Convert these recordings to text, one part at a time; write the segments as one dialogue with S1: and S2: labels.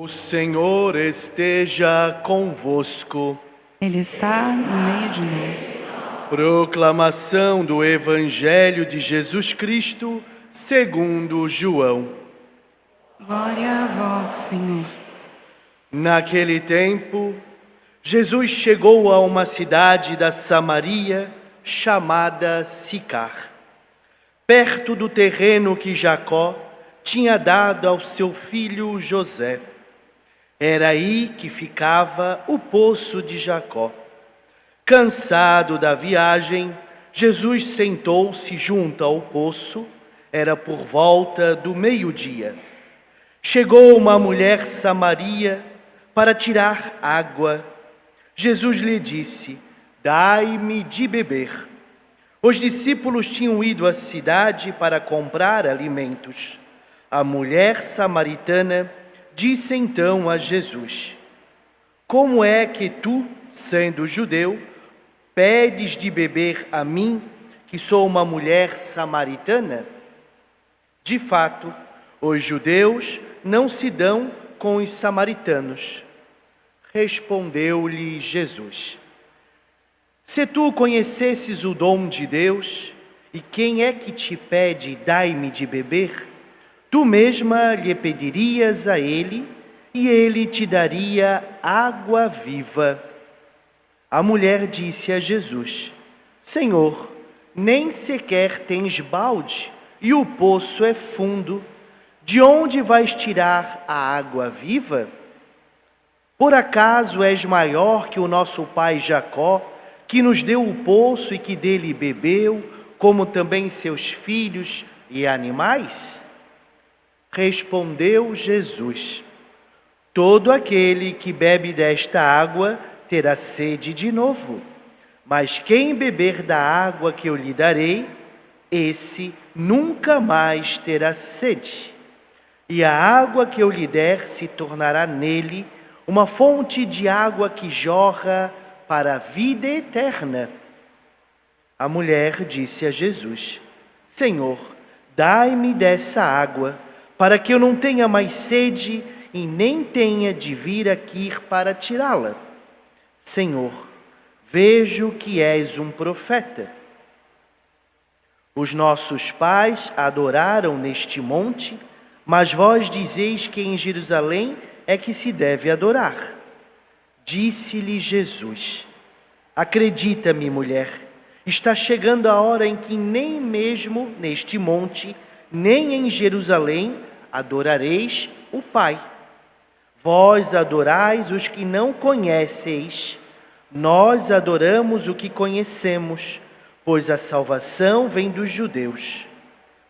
S1: Senhor esteja convosco.
S2: Ele está no meio de nós.
S1: Proclamação do Evangelho de Jesus Cristo, segundo João.
S2: Glória a vós, Senhor.
S1: Naquele tempo, Jesus chegou a uma cidade da Samaria chamada Sicar, perto do terreno que Jacó tinha dado ao seu filho José. Era aí que ficava o poço de Jacó. Cansado da viagem, Jesus sentou-se junto ao poço. Era por volta do meio-dia. Chegou uma mulher samaria para tirar água. Jesus lhe disse: "Dai-me de beber." Os discípulos tinham ido à cidade para comprar alimentos. A mulher samaritana disse então a Jesus: "Como é que tu, sendo judeu, pedes de beber a mim, que sou uma mulher samaritana?" De fato, os judeus não se dão com os samaritanos. Respondeu-lhe Jesus: "Se tu conhecesses o dom de Deus, e quem é que te pede, dai-me de beber, tu mesma lhe pedirias a ele, e ele te daria água viva." A mulher disse a Jesus: "Senhor, nem sequer tens balde, e o poço é fundo. De onde vais tirar a água viva? Por acaso és maior que o nosso pai Jacó, que nos deu o poço e que dele bebeu, como também seus filhos e animais?" Respondeu Jesus: "Todo aquele que bebe desta água terá sede de novo, mas quem beber da água que eu lhe darei, esse nunca mais terá sede. E a água que eu lhe der se tornará nele uma fonte de água que jorra para a vida eterna." A mulher disse a Jesus: "Senhor, dai-me dessa água, para que eu não tenha mais sede e nem tenha de vir aqui para tirá-la. Senhor, vejo que és um profeta. Os nossos pais adoraram neste monte, mas vós dizeis que em Jerusalém é que se deve adorar." Disse-lhe Jesus: "Acredita-me, mulher, está chegando a hora em que nem mesmo neste monte, nem em Jerusalém, adorareis o Pai. Vós adorais os que não conheceis, nós adoramos o que conhecemos, pois a salvação vem dos judeus.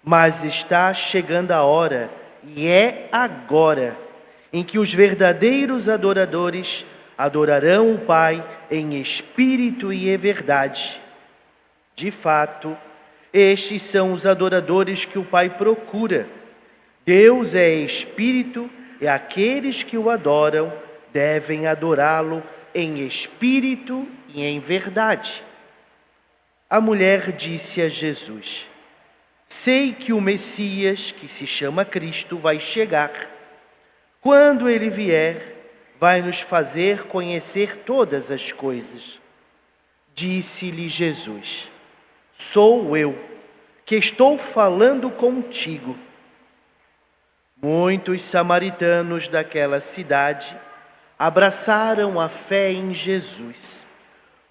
S1: Mas está chegando a hora, e é agora, em que os verdadeiros adoradores adorarão o Pai em espírito e em verdade. De fato, estes são os adoradores que o Pai procura. Deus é espírito, e aqueles que o adoram devem adorá-lo em espírito e em verdade." A mulher disse a Jesus: "Sei que o Messias, que se chama Cristo, vai chegar. Quando ele vier, vai nos fazer conhecer todas as coisas." Disse-lhe Jesus: "Sou eu, que estou falando contigo." Muitos samaritanos daquela cidade abraçaram a fé em Jesus.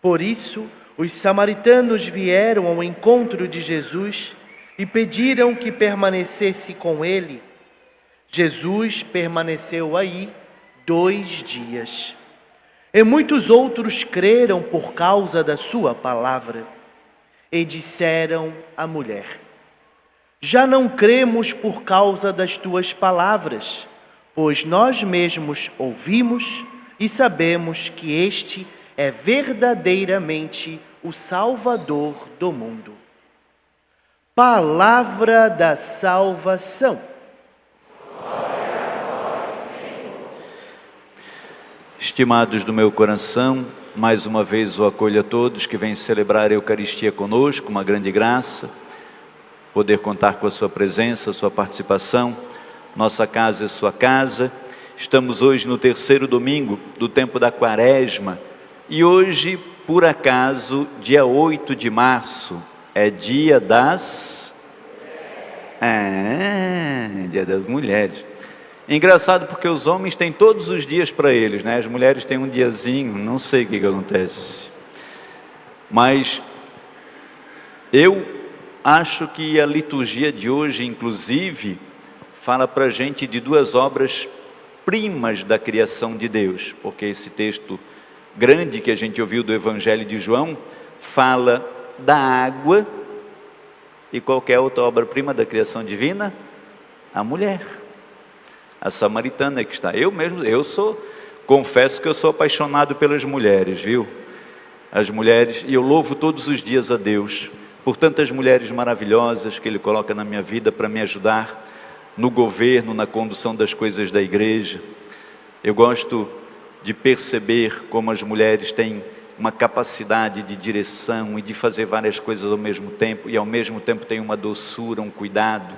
S1: Por isso, os samaritanos vieram ao encontro de Jesus e pediram que permanecesse com ele. Jesus permaneceu aí 2 dias. E muitos outros creram por causa da sua palavra. E disseram à mulher: "Já não cremos por causa das tuas palavras, pois nós mesmos ouvimos e sabemos que este é verdadeiramente o Salvador do mundo." Palavra da salvação.
S3: Estimados do meu coração, mais uma vez o acolho a todos que vêm celebrar a Eucaristia conosco, uma grande graça, poder contar com a sua presença, a sua participação. Nossa casa é sua casa, Estamos hoje no terceiro domingo do tempo da Quaresma e hoje, por acaso, dia 8 de março, é dia das... dia das mulheres. Engraçado porque os homens têm todos os dias para eles, né? As mulheres têm um diazinho, não sei o que acontece. Mas eu acho que a liturgia de hoje, inclusive, fala para a gente de duas obras primas da criação de Deus, porque esse texto grande que a gente ouviu do Evangelho de João fala da água, e qualquer outra obra-prima da criação divina? A mulher, a samaritana que está. Confesso que eu sou apaixonado pelas mulheres, viu? As mulheres, e eu louvo todos os dias a Deus por tantas mulheres maravilhosas que Ele coloca na minha vida para me ajudar no governo, na condução das coisas da igreja. Eu gosto de perceber como as mulheres têm uma capacidade de direção e de fazer várias coisas ao mesmo tempo, e ao mesmo tempo tem uma doçura, um cuidado.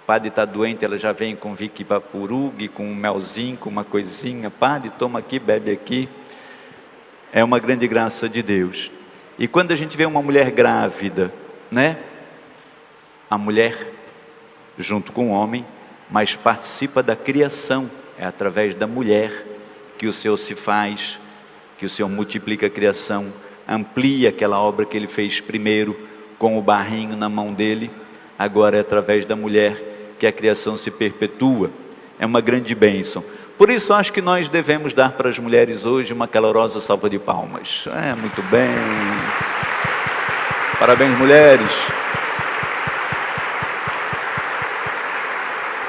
S3: O padre está doente, ela já vem com Vicky Vaporub, com um melzinho, com uma coisinha. Padre, toma aqui, bebe aqui. É uma grande graça de Deus. E quando a gente vê uma mulher grávida, né? A mulher, junto com o homem, mas participa da criação. É através da mulher que o Senhor se faz, que o Senhor multiplica a criação, amplia aquela obra que Ele fez primeiro com o barrinho na mão dele. Agora é através da mulher que a criação se perpetua. É uma grande bênção. Por isso acho que nós devemos dar para as mulheres hoje uma calorosa salva de palmas. Muito bem. Parabéns, mulheres.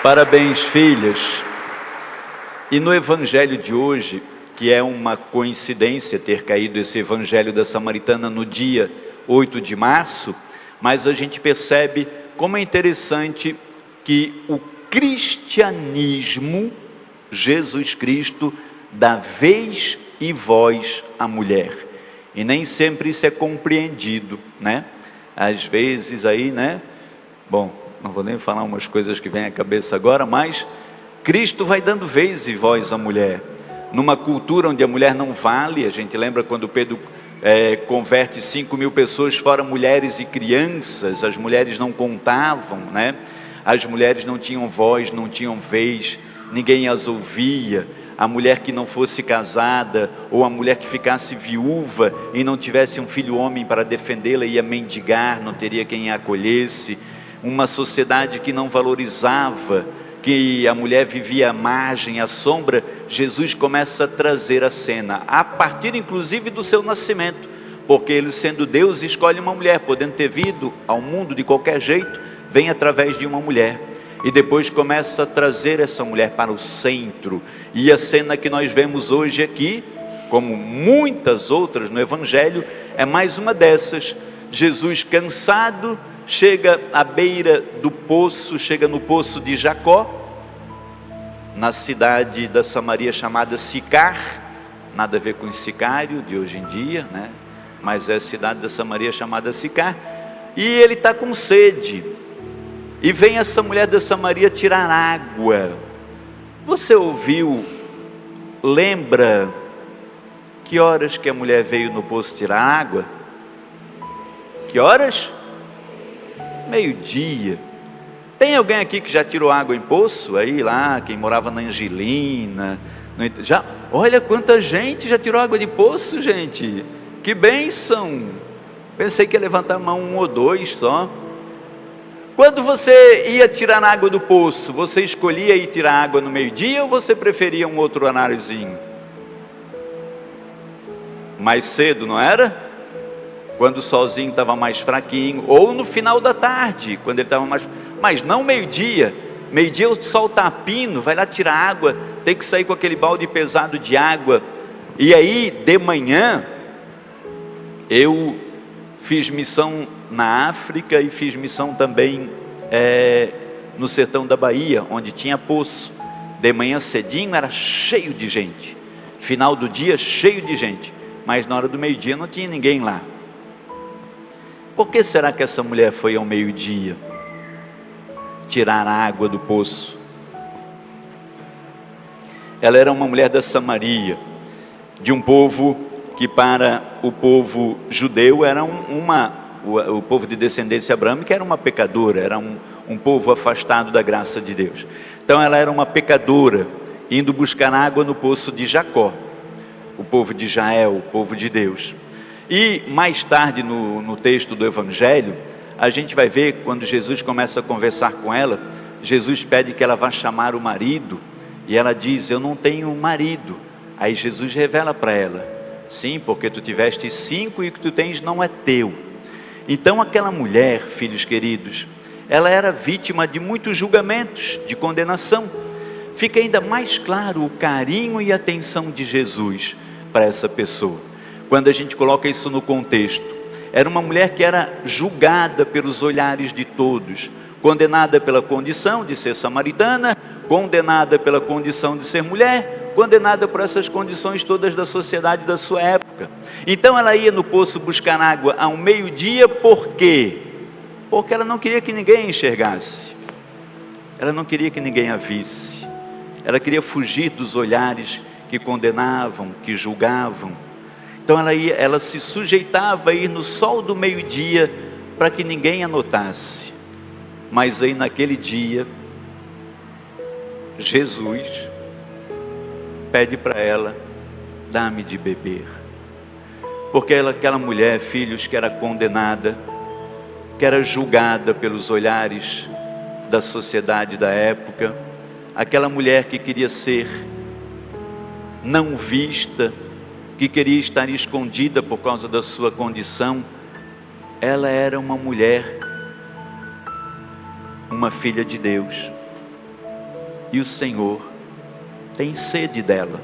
S3: Parabéns, filhas. E no Evangelho de hoje, que é uma coincidência ter caído esse Evangelho da Samaritana no dia 8 de março, mas a gente percebe como é interessante que o cristianismo, Jesus Cristo, dá vez e voz à mulher. E nem sempre isso é compreendido, né? Às vezes aí, né? Bom, não vou nem falar umas coisas que vêm à cabeça agora, mas Cristo vai dando vez e voz à mulher. Numa cultura onde a mulher não vale, a gente lembra quando Pedro converte 5.000 pessoas, fora mulheres e crianças, as mulheres não contavam, né? As mulheres não tinham voz, não tinham vez, ninguém as ouvia. A mulher que não fosse casada, ou a mulher que ficasse viúva e não tivesse um filho homem para defendê-la, ia mendigar, não teria quem a acolhesse. Uma sociedade que não valorizava, que a mulher vivia à margem, à sombra. Jesus começa a trazer a cena, a partir inclusive do seu nascimento, porque Ele, sendo Deus, escolhe uma mulher, podendo ter vindo ao mundo de qualquer jeito, vem através de uma mulher, e depois começa a trazer essa mulher para o centro. E a cena que nós vemos hoje aqui, como muitas outras no Evangelho, é mais uma dessas. Jesus, cansado, chega à beira do poço, chega no poço de Jacó, na cidade da Samaria chamada Sicar, nada a ver com o sicário de hoje em dia, né? Mas é a cidade da Samaria chamada Sicar, e ele está com sede, e vem essa mulher da Samaria tirar água. Você ouviu, lembra que horas que a mulher veio no poço tirar água? Que horas? Meio-dia. Tem alguém aqui que já tirou água em poço? Aí lá, quem morava na Angelina, já, olha quanta gente já tirou água de poço, gente, que bênção. Pensei que ia levantar a mão 1 ou 2 só. Quando você ia tirar água do poço, você escolhia ir tirar água no meio-dia, ou você preferia um outro horáriozinho? Mais cedo, não era? Quando o solzinho estava mais fraquinho, ou no final da tarde, quando ele estava mais... Mas não meio-dia. Meio-dia o sol está a pino, vai lá tirar água, tem que sair com aquele balde pesado de água. E aí, de manhã, eu fiz missão na África e fiz missão também no sertão da Bahia, onde tinha poço. De manhã cedinho era cheio de gente, final do dia cheio de gente, mas na hora do meio-dia não tinha ninguém lá. Por que será que essa mulher foi ao meio-dia tirar a água do poço? ela era uma mulher da Samaria, de um povo que para o povo judeu era o povo de descendência abrâmica era uma pecadora, era um povo afastado da graça de Deus. Então ela era uma pecadora, indo buscar água no poço de Jacó, o povo de Israel, o povo de Deus. E mais tarde no texto do Evangelho, a gente vai ver, quando Jesus começa a conversar com ela, Jesus pede que ela vá chamar o marido, e ela diz: eu não tenho marido. Aí Jesus revela para ela: sim, porque tu tiveste 5 e o que tu tens não é teu. Então aquela mulher, filhos queridos, ela era vítima de muitos julgamentos, de condenação. Fica ainda mais claro o carinho e a atenção de Jesus para essa pessoa, quando a gente coloca isso no contexto. Era uma mulher que era julgada pelos olhares de todos, condenada pela condição de ser samaritana, condenada pela condição de ser mulher, condenada por essas condições todas da sociedade da sua época. Então ela ia no poço buscar água ao meio-dia. Por quê? Porque ela não queria que ninguém a enxergasse, ela não queria que ninguém a visse, ela queria fugir dos olhares que condenavam, que julgavam. Então ela se sujeitava a ir no sol do meio-dia para que ninguém a notasse. Mas aí naquele dia, Jesus pede para ela: dá-me de beber. Porque aquela mulher, filhos, que era condenada, que era julgada pelos olhares da sociedade da época, aquela mulher que queria ser não vista, que queria estar escondida por causa da sua condição, ela era uma mulher, uma filha de Deus, e o Senhor tem sede dela.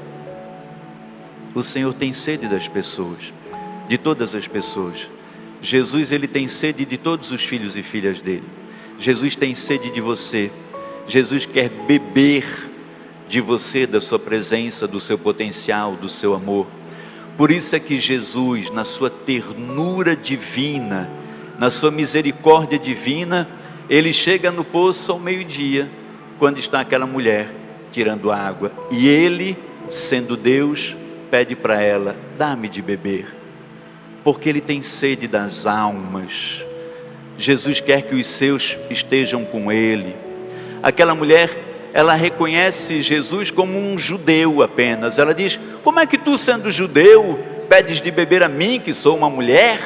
S3: O Senhor tem sede das pessoas, de todas as pessoas. Jesus, ele tem sede de todos os filhos e filhas dele. Jesus tem sede de você. Jesus quer beber de você, da sua presença, do seu potencial, do seu amor. Por isso é que Jesus, na sua ternura divina, na sua misericórdia divina, ele chega no poço ao meio-dia, quando está aquela mulher tirando água, e ele, sendo Deus, pede para ela: dá-me de beber, porque ele tem sede das almas. Jesus quer que os seus estejam com ele. Aquela mulher, ela reconhece Jesus como um judeu apenas. Ela diz: como é que tu, sendo judeu, pedes de beber a mim, que sou uma mulher?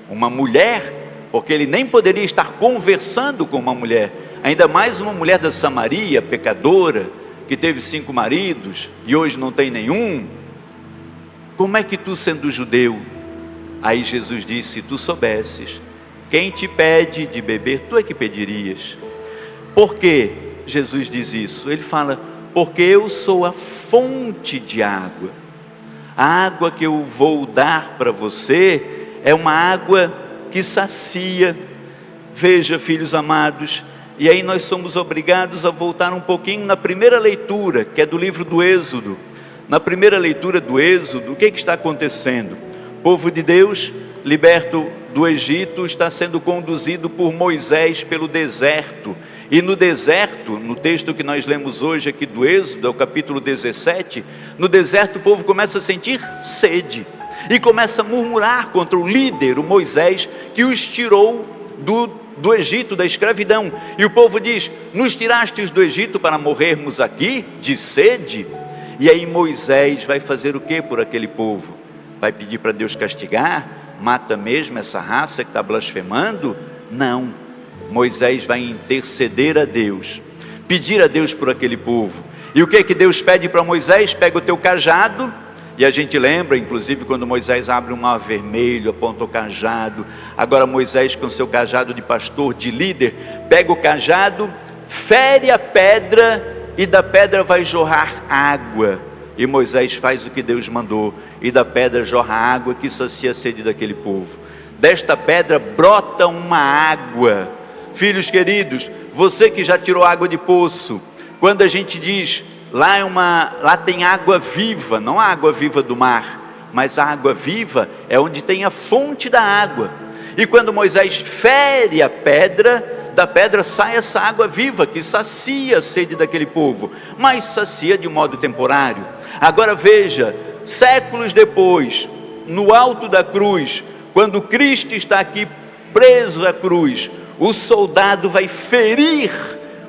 S3: Uma mulher? Porque ele nem poderia estar conversando com uma mulher, ainda mais uma mulher da Samaria, pecadora, que teve 5 maridos e hoje não tem nenhum. Como é que tu, sendo judeu? Aí Jesus disse: se tu soubesses quem te pede de beber, tu é que pedirias. Por quê Jesus diz isso? Ele fala: porque eu sou a fonte de água. A água que eu vou dar para você é uma água que sacia. Veja, filhos amados, e aí nós somos obrigados a voltar um pouquinho na primeira leitura, que é do livro do Êxodo. Na primeira leitura do Êxodo, o que está acontecendo? O povo de Deus, liberto do Egito, está sendo conduzido por Moisés pelo deserto. E no deserto, no texto que nós lemos hoje aqui do Êxodo, é o capítulo 17, no deserto o povo começa a sentir sede, e começa a murmurar contra o líder, o Moisés, que os tirou do Egito, da escravidão. E o povo diz: nos tirastes do Egito para morrermos aqui de sede? E aí Moisés vai fazer o que por aquele povo? Vai pedir para Deus castigar? Mata mesmo essa raça que está blasfemando? Não. Moisés vai interceder a Deus, pedir a Deus por aquele povo. E o que Deus pede para Moisés? Pega o teu cajado. E a gente lembra, inclusive, quando Moisés abre um mar vermelho, aponta o cajado. Agora Moisés, com seu cajado de pastor, de líder, pega o cajado, fere a pedra, e da pedra vai jorrar água. E Moisés faz o que Deus mandou, e da pedra jorra água que sacia a sede daquele povo. Desta pedra brota uma água. Filhos queridos, você que já tirou água de poço, quando a gente diz: lá tem água viva, não a água viva do mar, mas a água viva é onde tem a fonte da água. E quando Moisés fere a pedra, da pedra sai essa água viva que sacia a sede daquele povo, mas sacia de um modo temporário. Agora veja, séculos depois, no alto da cruz, quando Cristo está aqui preso à cruz, o soldado vai ferir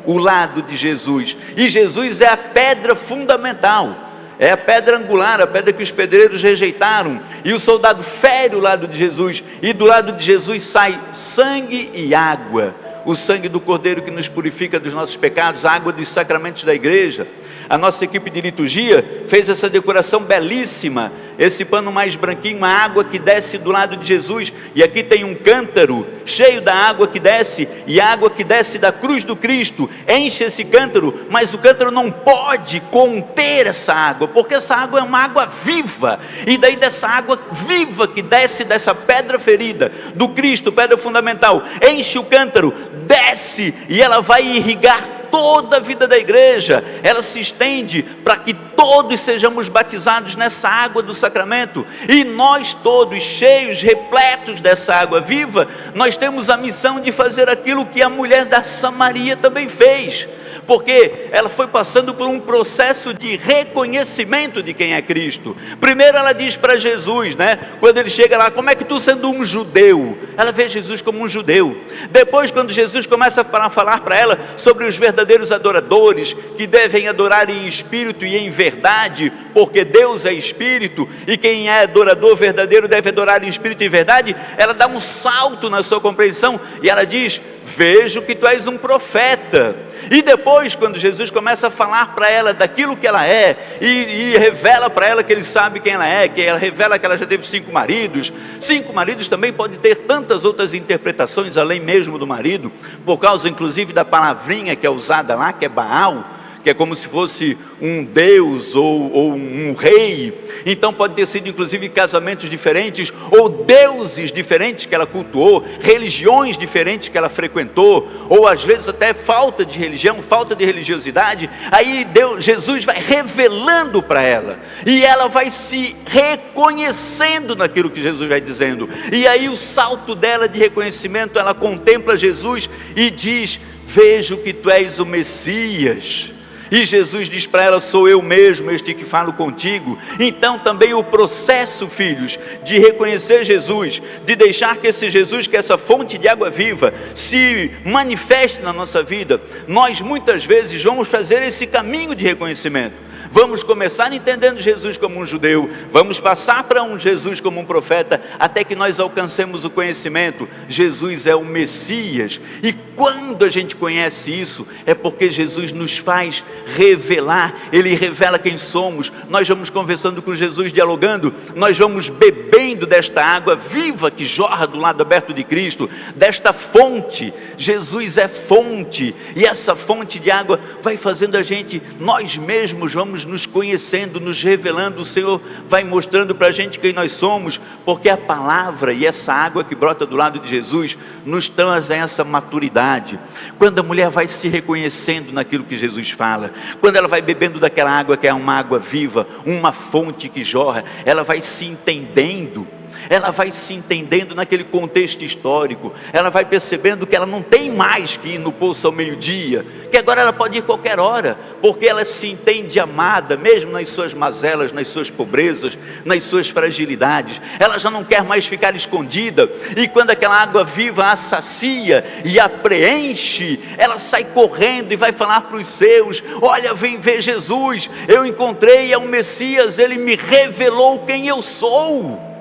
S3: o lado de Jesus, e Jesus é a pedra fundamental, é a pedra angular, a pedra que os pedreiros rejeitaram, e o soldado fere o lado de Jesus, e do lado de Jesus sai sangue e água, o sangue do Cordeiro que nos purifica dos nossos pecados, a água dos sacramentos da igreja. A nossa equipe de liturgia fez essa decoração belíssima, esse pano mais branquinho, uma água que desce do lado de Jesus, e aqui tem um cântaro cheio da água que desce, e a água que desce da cruz do Cristo enche esse cântaro, mas o cântaro não pode conter essa água, porque essa água é uma água viva, e daí dessa água viva que desce dessa pedra ferida do Cristo, pedra fundamental, enche o cântaro, desce, e ela vai irrigar toda a vida da igreja, ela se estende para que todos sejamos batizados nessa água do sacramento, e nós todos cheios, repletos dessa água viva, nós temos a missão de fazer aquilo que a mulher da Samaria também fez, porque ela foi passando por um processo de reconhecimento de quem é Cristo. Primeiro ela diz para Jesus, quando ele chega lá, como é que tu, sendo um judeu, ela vê Jesus como um judeu. Depois, quando Jesus começa a falar para ela sobre os verdadeiros adoradores, que devem adorar em espírito e em verdade, porque Deus é espírito, e quem é adorador verdadeiro deve adorar em espírito e verdade, ela dá um salto na sua compreensão, e ela diz, vejo que tu és um profeta. E depois, quando Jesus começa a falar para ela daquilo que ela é, e revela para ela que ele sabe quem ela é, que ela revela que ela já teve 5 maridos, 5 maridos também pode ter tantas outras interpretações, além mesmo do marido, por causa inclusive da palavrinha que é usada lá, que é Baal, que é como se fosse um deus ou um rei. Então pode ter sido inclusive casamentos diferentes, ou deuses diferentes que ela cultuou, religiões diferentes que ela frequentou, ou às vezes até falta de religião, falta de religiosidade. Aí Jesus vai revelando para ela, e ela vai se reconhecendo naquilo que Jesus vai dizendo, e aí o salto dela de reconhecimento, ela contempla Jesus e diz, vejo que tu és o Messias. E Jesus diz para ela, sou eu mesmo, este que falo contigo. Então também o processo, filhos, de reconhecer Jesus, de deixar que esse Jesus, que é essa fonte de água viva, se manifeste na nossa vida, nós muitas vezes vamos fazer esse caminho de reconhecimento. Vamos começar entendendo Jesus como um judeu, vamos passar para um Jesus como um profeta, até que nós alcancemos o conhecimento, Jesus é o Messias. E quando a gente conhece isso, é porque Jesus nos faz revelar, Ele revela quem somos. Nós vamos conversando com Jesus, dialogando, nós vamos bebendo desta água viva que jorra do lado aberto de Cristo, desta fonte. Jesus é fonte, e essa fonte de água vai fazendo a gente, nós mesmos vamos nos conhecendo, nos revelando. O Senhor vai mostrando para a gente quem nós somos, porque a palavra e essa água que brota do lado de Jesus nos traz essa maturidade. Quando a mulher vai se reconhecendo naquilo que Jesus fala, quando ela vai bebendo daquela água que é uma água viva, uma fonte que jorra, ela vai se entendendo, ela vai se entendendo naquele contexto histórico, ela vai percebendo que ela não tem mais que ir no poço ao meio-dia, que agora ela pode ir qualquer hora, porque ela se entende amada, mesmo nas suas mazelas, nas suas pobrezas, nas suas fragilidades. Ela já não quer mais ficar escondida, e quando aquela água viva a sacia e a preenche, ela sai correndo e vai falar para os seus, olha, vem ver Jesus, eu encontrei, é o Messias, ele me revelou quem eu sou.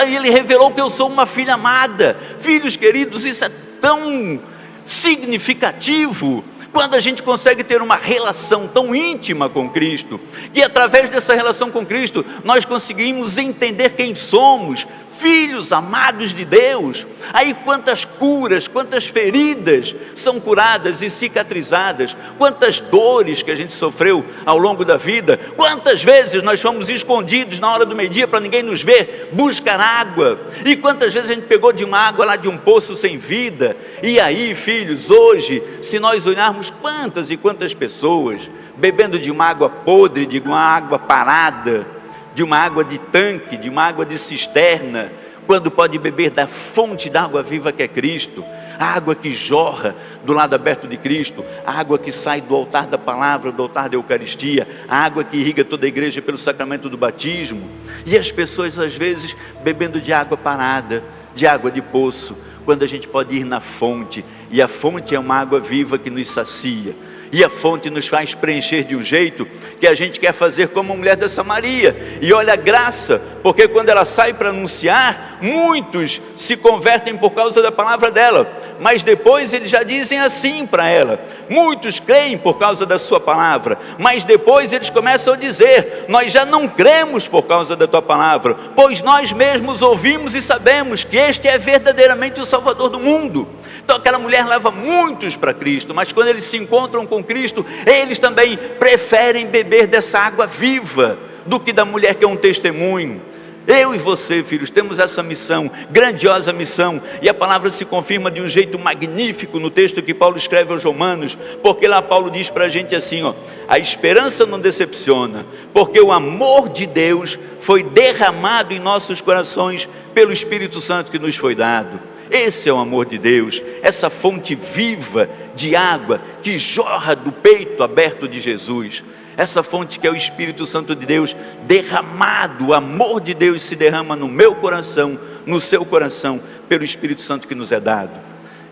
S3: Ele revelou que eu sou uma filha amada. Filhos queridos, isso é tão significativo, quando a gente consegue ter uma relação tão íntima com Cristo, que através dessa relação com Cristo, nós conseguimos entender quem somos, filhos amados de Deus. Aí quantas curas, quantas feridas são curadas e cicatrizadas, quantas dores que a gente sofreu ao longo da vida, quantas vezes nós fomos escondidos na hora do meio-dia para ninguém nos ver, buscar água, e quantas vezes a gente pegou de uma água lá de um poço sem vida. E aí, filhos, hoje, se nós olharmos quantas e quantas pessoas bebendo de uma água podre, de uma água parada, de uma água de tanque, de uma água de cisterna, quando pode beber da fonte da água viva que é Cristo, a água que jorra do lado aberto de Cristo, a água que sai do altar da palavra, do altar da Eucaristia, a água que irriga toda a igreja pelo sacramento do batismo, e as pessoas às vezes bebendo de água parada, de água de poço, quando a gente pode ir na fonte, e a fonte é uma água viva que nos sacia, e a fonte nos faz preencher de um jeito que a gente quer fazer como a mulher da Samaria. E olha a graça, porque quando ela sai para anunciar, muitos se convertem por causa da palavra dela, mas depois eles já dizem assim para ela. Muitos creem por causa da sua palavra, mas depois eles começam a dizer: nós já não cremos por causa da tua palavra, pois nós mesmos ouvimos e sabemos que este é verdadeiramente o Salvador do mundo. Então aquela mulher leva muitos para Cristo, mas quando eles se encontram com Cristo, eles também preferem beber dessa água viva do que da mulher que é um testemunho. Eu e você, filhos, temos essa missão, grandiosa missão, e a palavra se confirma de um jeito magnífico no texto que Paulo escreve aos Romanos, porque lá Paulo diz para a gente assim, ó: a esperança não decepciona, porque o amor de Deus foi derramado em nossos corações pelo Espírito Santo que nos foi dado. Esse é o amor de Deus, essa fonte viva de água que jorra do peito aberto de Jesus, essa fonte que é o Espírito Santo de Deus derramado. O amor de Deus se derrama no meu coração, no seu coração, pelo Espírito Santo que nos é dado.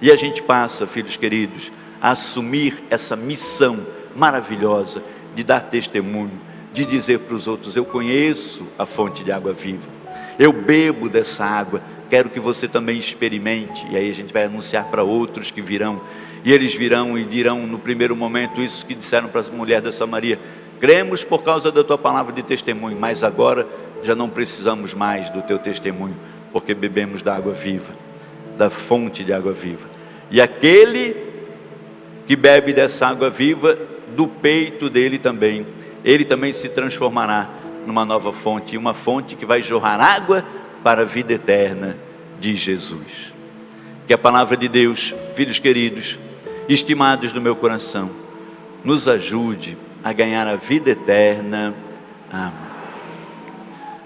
S3: E a gente passa, filhos queridos, a assumir essa missão maravilhosa de dar testemunho, de dizer para os outros: eu conheço a fonte de água viva, eu bebo dessa água, quero que você também experimente. E aí a gente vai anunciar para outros que virão, e eles virão e dirão no primeiro momento isso que disseram para a mulher da Samaria: cremos por causa da tua palavra de testemunho, mas agora já não precisamos mais do teu testemunho, porque bebemos da água viva, da fonte de água viva. E aquele que bebe dessa água viva, do peito dele também, ele também se transformará numa nova fonte, uma fonte que vai jorrar água para a vida eterna de Jesus. Que a palavra de Deus, filhos queridos, estimados do meu coração, nos ajude a ganhar a vida eterna. Amém.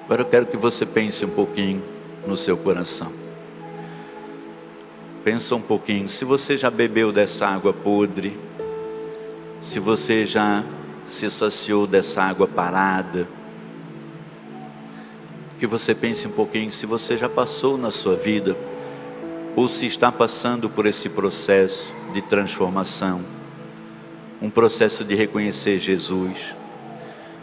S3: Agora eu quero que você pense um pouquinho no seu coração. Pensa um pouquinho, se você já bebeu dessa água podre, se você já se saciou dessa água parada, que você pense um pouquinho se você já passou na sua vida, ou se está passando por esse processo de transformação, um processo de reconhecer Jesus.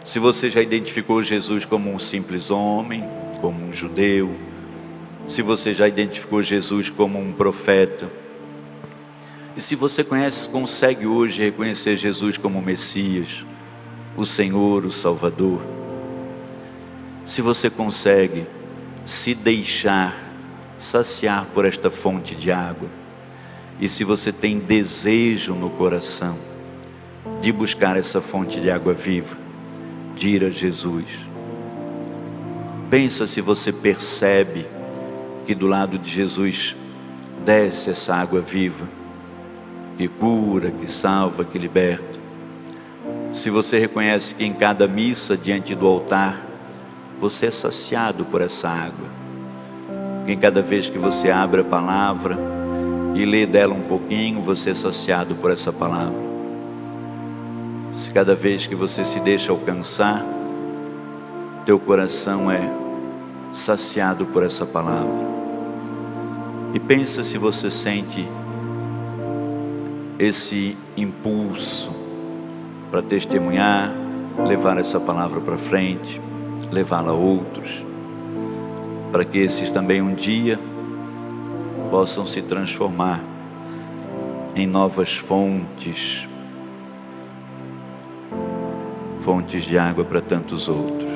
S3: Se você já identificou Jesus como um simples homem, como um judeu, se você já identificou Jesus como um profeta, e se você consegue hoje reconhecer Jesus como o Messias, o Senhor, o Salvador, se você consegue se deixar saciar por esta fonte de água, e se você tem desejo no coração de buscar essa fonte de água viva, de ir a Jesus, pensa se você percebe que do lado de Jesus desce essa água viva, que cura, que salva, que liberta. Se você reconhece que em cada missa diante do altar, você é saciado por essa água, que em cada vez que você abre a palavra e lê dela um pouquinho, você é saciado por essa palavra. Se cada vez que você se deixa alcançar, teu coração é saciado por essa palavra. E pensa se você sente esse impulso para testemunhar, levar essa palavra para frente, levá-la a outros, para que esses também um dia possam se transformar em novas fontes de água para tantos outros.